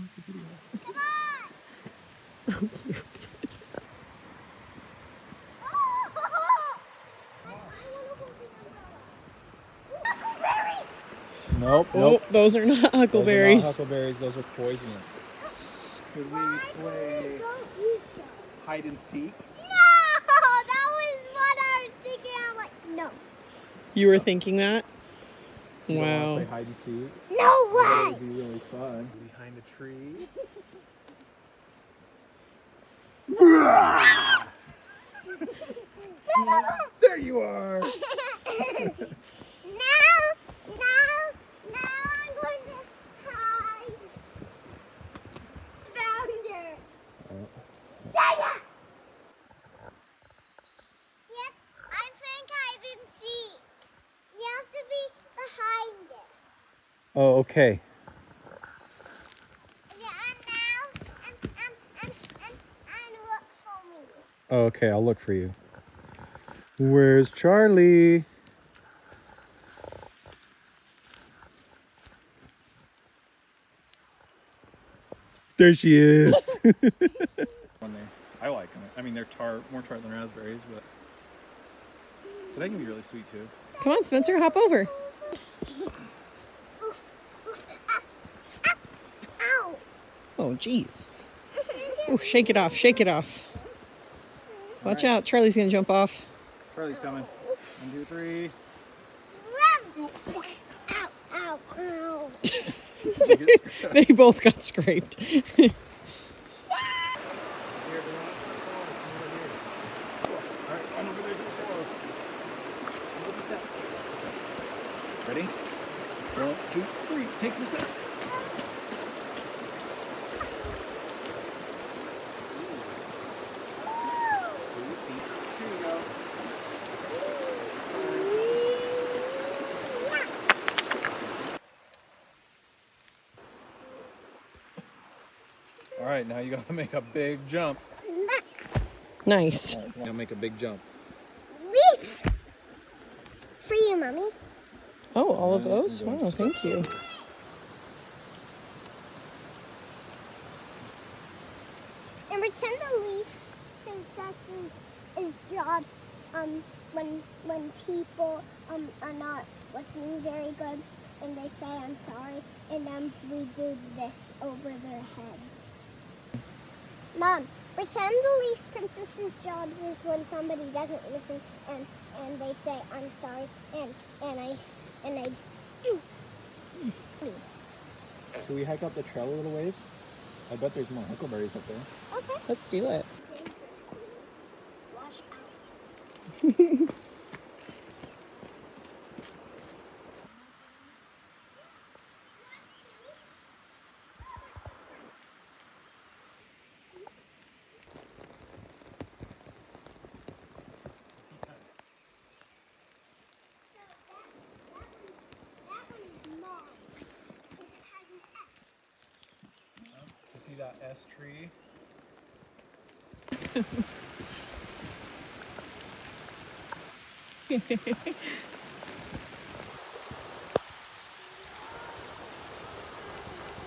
It's a video. Come on! So cute. Nope, nope. Oh, those are not huckleberries. Those are not huckleberries. Those are poisonous. Could we play hide and seek? No! That was what I was thinking. I'm like, no. You were thinking that? You don't Wow. want to play hide and seek? No That way! would be really fun. Behind a tree. There you are! Now I'm going to hide. Found her. There! Yep, I'm playing hide and seek. You have to be behind us. Oh, okay. Yeah, and now, and look for me. Oh, okay, I'll look for you. Where's Charlie? There she is. I like them. I mean, they're tart, more tart than raspberries, but they can be really sweet too. Come on, Spencer, hop over. Ow! Oh, jeez. Oh, shake it off, shake it off. Watch out, Charlie's gonna jump off. Charlie's coming. 1, 2, 3. Ow, ow, ow. They both got scraped. Ready? 1, 2, 3. Take some steps. Here you go. All right, now you gotta make a big jump. Nice. All right, now make a big jump. Leaf! For you, Mommy. Oh, all of those? Wow, thank you. And pretend the leaf princess's job when people are not listening very good and they say I'm sorry and then we do this over their heads. Mom, pretend the leaf princess's job is when somebody doesn't listen and they say I'm sorry and I do. Should we hike up the trail a little ways? I bet there's more huckleberries up there. Okay. Let's do it. Wash out. You see that S tree?